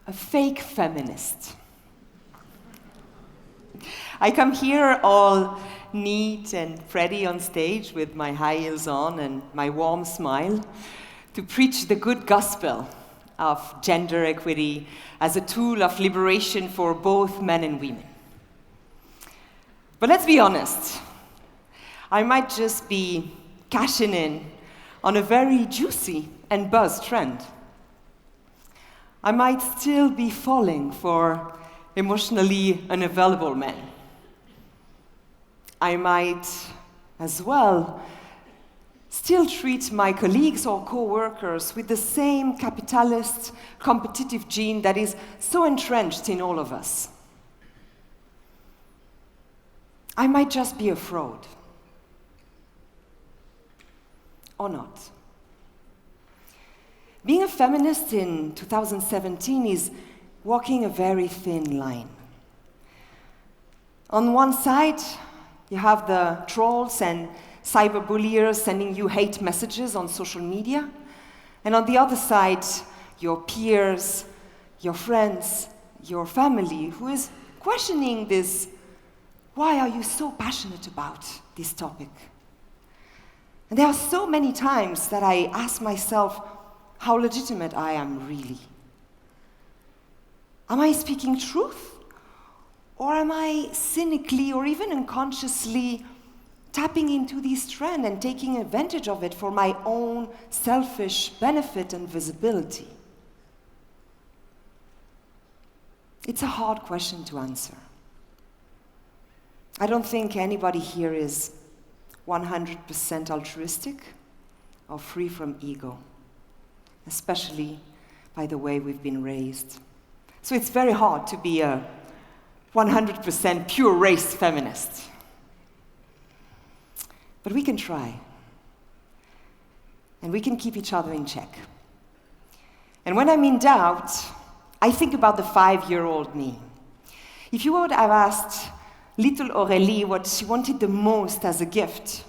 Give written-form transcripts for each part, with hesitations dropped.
a fake feminist. I come here all neat and pretty on stage with my high heels on and my warm smile to preach the good gospel of gender equity as a tool of liberation for both men and women. But let's be honest, I might just be cashing in on a very juicy and buzz trend. I might still be falling for emotionally unavailable men. I might, as well, still treat my colleagues or co-workers with the same capitalist, competitive gene that is so entrenched in all of us. I might just be a fraud. Or not. Being a feminist in 2017 is walking a very thin line. On one side, you have the trolls and cyberbulliers sending you hate messages on social media. And on the other side, your peers, your friends, your family, who is questioning this, why are you so passionate about this topic? And there are so many times that I ask myself how legitimate I am really. Am I speaking truth? Or am I cynically or even unconsciously tapping into this trend and taking advantage of it for my own selfish benefit and visibility? It's a hard question to answer. I don't think anybody here is 100% altruistic or free from ego, especially by the way we've been raised. So it's very hard to be a 100% pure race feminist. But we can try. And we can keep each other in check. And when I'm in doubt, I think about the 5-year-old me. If you would have asked little Aurélie what she wanted the most as a gift,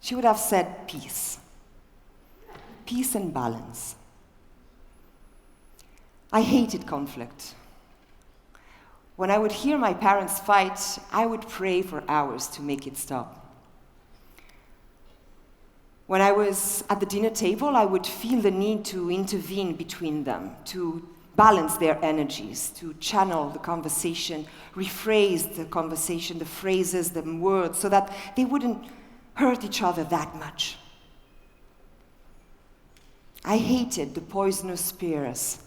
she would have said peace. Peace and balance. I hated conflict. When I would hear my parents fight, I would pray for hours to make it stop. When I was at the dinner table, I would feel the need to intervene between them, to balance their energies, to channel the conversation, rephrase the conversation, the phrases, the words, so that they wouldn't hurt each other that much. I hated the poisonous spears,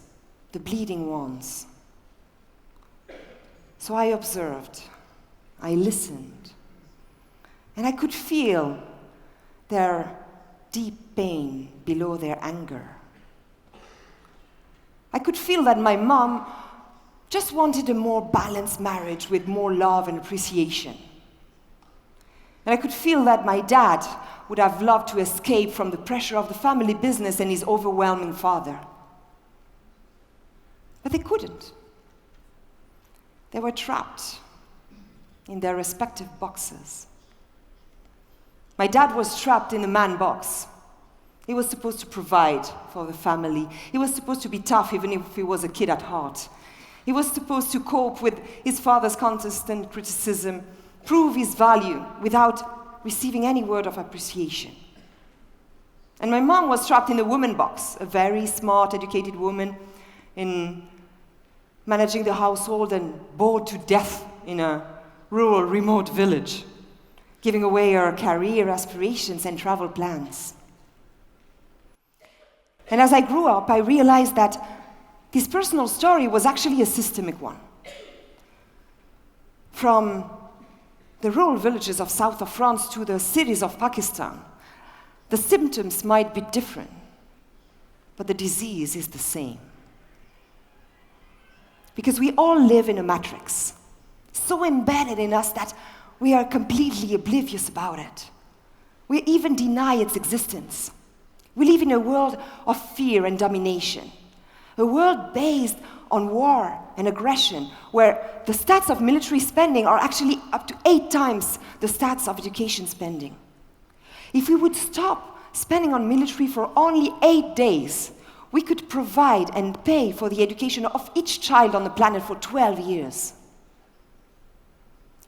the bleeding ones. So I observed, I listened, and I could feel their deep pain below their anger. I could feel that my mom just wanted a more balanced marriage with more love and appreciation. And I could feel that my dad would have loved to escape from the pressure of the family business and his overwhelming father. But they couldn't. They were trapped in their respective boxes. My dad was trapped in a man box. He was supposed to provide for the family. He was supposed to be tough even if he was a kid at heart. He was supposed to cope with his father's constant criticism, prove his value without receiving any word of appreciation. And my mom was trapped in the woman box, a very smart, educated woman in managing the household and bored to death in a rural, remote village, giving away her career aspirations and travel plans. And as I grew up, I realized that this personal story was actually a systemic one. From the rural villages of south of France to the cities of Pakistan, the symptoms might be different, but the disease is the same. Because we all live in a matrix, so embedded in us that we are completely oblivious about it. We even deny its existence. We live in a world of fear and domination, a world based on war and aggression, where the stats of military spending are actually up to 8 times the stats of education spending. If we would stop spending on military for only 8 days, we could provide and pay for the education of each child on the planet for 12 years.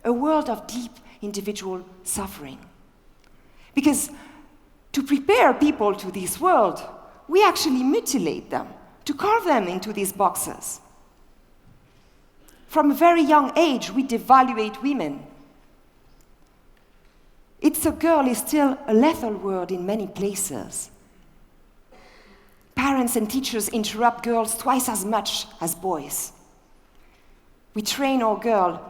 A world of deep individual suffering. Because to prepare people to this world, we actually mutilate them, to carve them into these boxes. From a very young age, we devaluate women. "It's a girl" is still a lethal word in many places. Parents and teachers interrupt girls twice as much as boys. We train our girl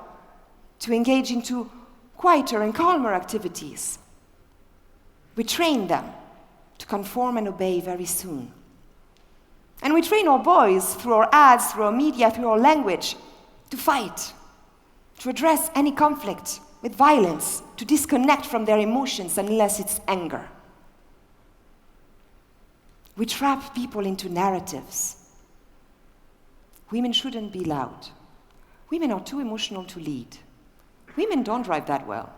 to engage into quieter and calmer activities. We train them to conform and obey very soon. And we train our boys through our ads, through our media, through our language, to fight, to address any conflict with violence, to disconnect from their emotions unless it's anger. We trap people into narratives. Women shouldn't be loud. Women are too emotional to lead. Women don't drive that well.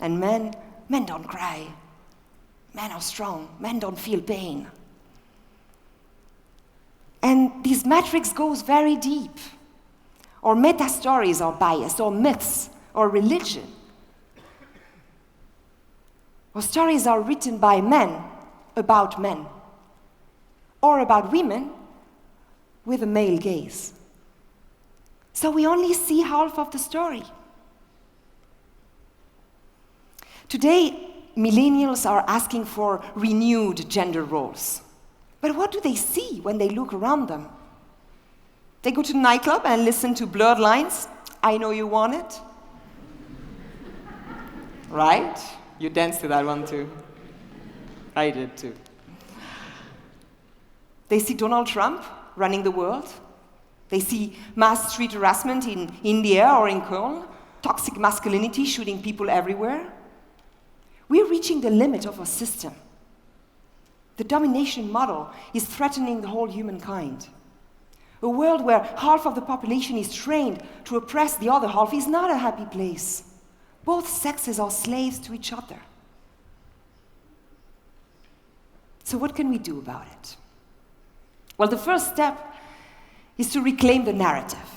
And men don't cry. Men are strong. Men don't feel pain. And this matrix goes very deep. Or meta-stories are biased, or myths, or religion. Or stories are written by men about men. Or about women with a male gaze. So we only see half of the story. Today, millennials are asking for renewed gender roles. But what do they see when they look around them? They go to the nightclub and listen to blurred lines. "I know you want it." Right? You danced to that one too. I did too. They see Donald Trump running the world. They see mass street harassment in India or in Köln, toxic masculinity shooting people everywhere. We're reaching the limit of our system. The domination model is threatening the whole humankind. A world where half of the population is trained to oppress the other half is not a happy place. Both sexes are slaves to each other. So what can we do about it? Well, the first step is to reclaim the narrative.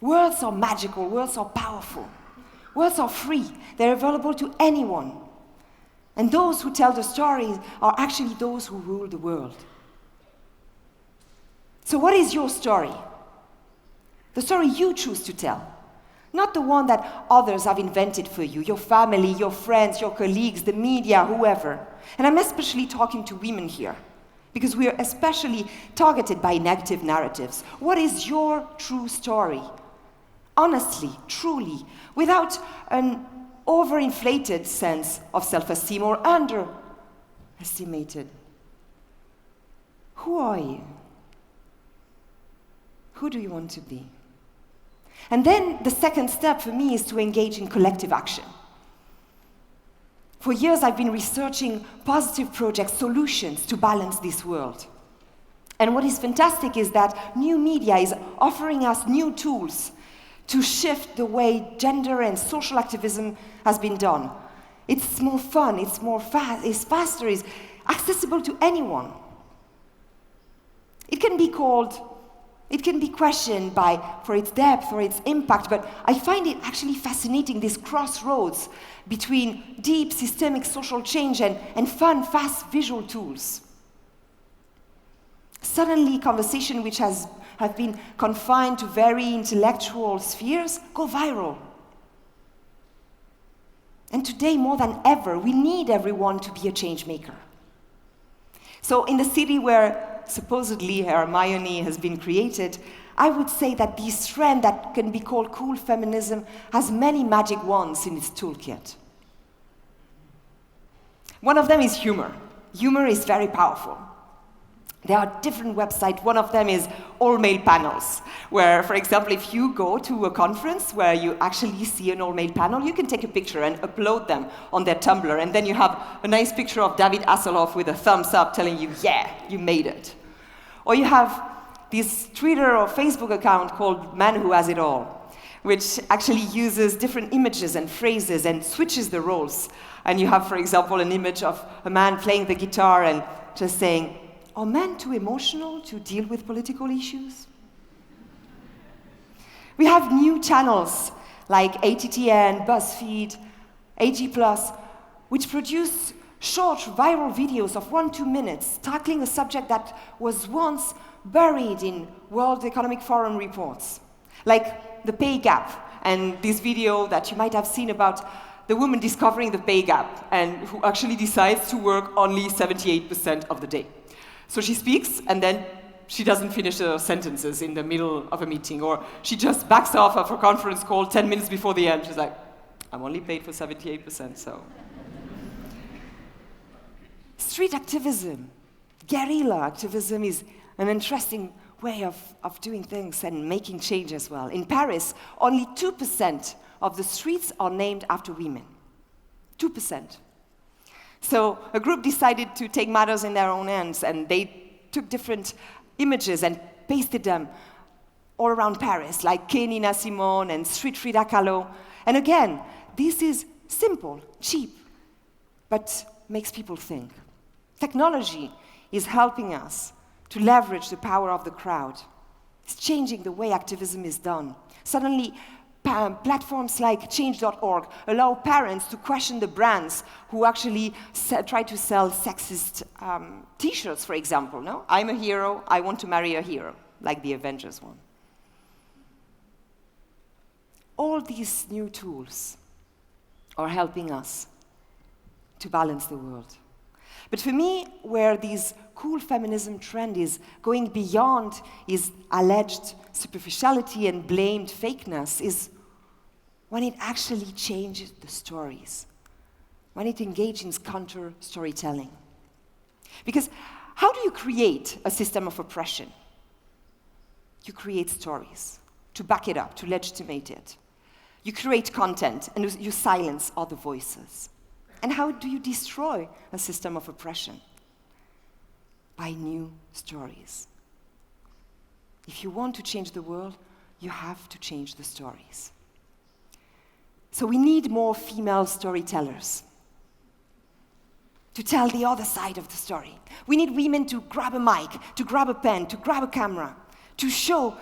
Words are magical, words are powerful. Words are free, they're available to anyone. And those who tell the stories are actually those who rule the world. So what is your story? The story you choose to tell, not the one that others have invented for you, your family, your friends, your colleagues, the media, whoever. And I'm especially talking to women here, because we are especially targeted by negative narratives. What is your true story? Honestly, truly, without an overinflated sense of self-esteem or underestimated. Who are you? Who do you want to be? And then the second step for me is to engage in collective action. For years, I've been researching positive projects, solutions to balance this world. And what is fantastic is that new media is offering us new tools to shift the way gender and social activism has been done. It's more fun, it's faster, it's accessible to anyone. It can be questioned for its depth or its impact, but I find it actually fascinating, this crossroads between deep systemic social change and fun, fast visual tools. Suddenly, conversation which have been confined to very intellectual spheres go viral. And today, more than ever, we need everyone to be a change maker. So in the city where supposedly Hermione has been created, I would say that this trend that can be called cool feminism has many magic wands in its toolkit. One of them is humor. Humor is very powerful. There are different websites. One of them is all-male panels, where, for example, if you go to a conference where you actually see an all-male panel, you can take a picture and upload them on their Tumblr, and then you have a nice picture of David Hasselhoff with a thumbs up telling you, yeah, you made it. Or you have this Twitter or Facebook account called Man Who Has It All, which actually uses different images and phrases and switches the roles. And you have, for example, an image of a man playing the guitar and just saying, are men too emotional to deal with political issues? We have new channels like ATTN, BuzzFeed, AG+, which produce short viral videos of 1-2 minutes tackling a subject that was once buried in World Economic Forum reports, like the pay gap, and this video that you might have seen about the woman discovering the pay gap and who actually decides to work only 78% of the day. So she speaks, and then she doesn't finish her sentences in the middle of a meeting, or she just backs off of a conference call 10 minutes before the end. She's like, I'm only paid for 78%, so. Street activism, guerrilla activism is an interesting way of doing things and making change as well. In Paris, only 2% of the streets are named after women. 2%. So a group decided to take matters in their own hands, and they took different images and pasted them all around Paris, like Quai Nina Simone and Street Frida Kahlo. And again, this is simple, cheap, but makes people think. Technology is helping us to leverage the power of the crowd. It's changing the way activism is done. Suddenly, platforms like change.org allow parents to question the brands who actually try to sell sexist t-shirts, for example. No? I'm a hero, I want to marry a hero, like the Avengers one. All these new tools are helping us to balance the world. But for me, where this cool feminism trend is going beyond is alleged superficiality and blamed fakeness is when it actually changes the stories, when it engages in counter-storytelling. Because how do you create a system of oppression? You create stories to back it up, to legitimate it. You create content, and you silence other voices. And how do you destroy a system of oppression? By new stories. If you want to change the world, you have to change the stories. So we need more female storytellers to tell the other side of the story. We need women to grab a mic, to grab a pen, to grab a camera, to show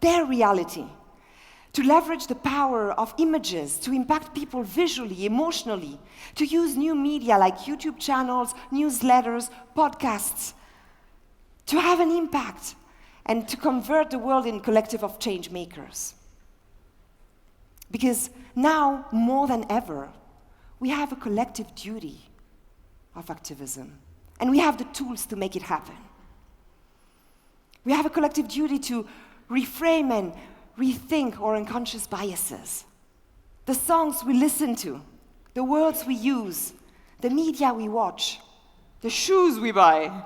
their reality, to leverage the power of images, to impact people visually, emotionally, to use new media like YouTube channels, newsletters, podcasts, to have an impact and to convert the world in a collective of change makers. Because now, more than ever, we have a collective duty of activism, and we have the tools to make it happen. We have a collective duty to reframe and rethink our unconscious biases. The songs we listen to, the words we use, the media we watch, the shoes we buy.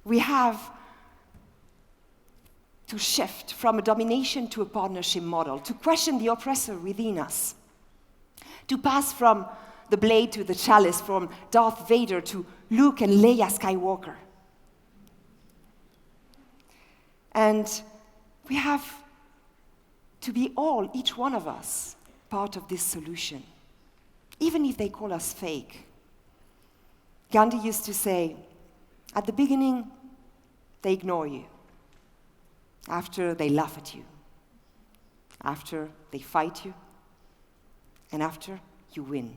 We have to shift from a domination to a partnership model, to question the oppressor within us, to pass from the blade to the chalice, from Darth Vader to Luke and Leia Skywalker. And we have to be all, each one of us, part of this solution, even if they call us fake. Gandhi used to say, at the beginning, they ignore you. After, they laugh at you. After, they fight you. And after, you win.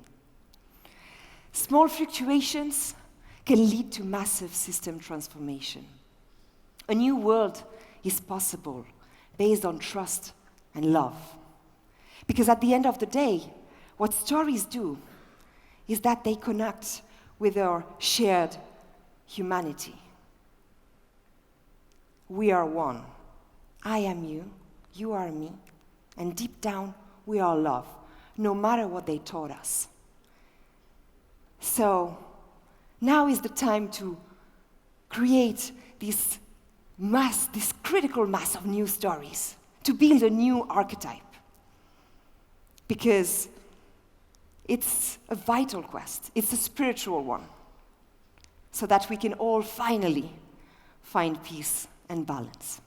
Small fluctuations can lead to massive system transformation. A new world is possible based on trust and love. Because at the end of the day, what stories do is that they connect with our shared humanity. We are one. I am you, you are me, and deep down, we are love, no matter what they taught us. So, now is the time to create this critical mass of new stories, to build a new archetype. Because it's a vital quest, it's a spiritual one, so that we can all finally find peace and balance.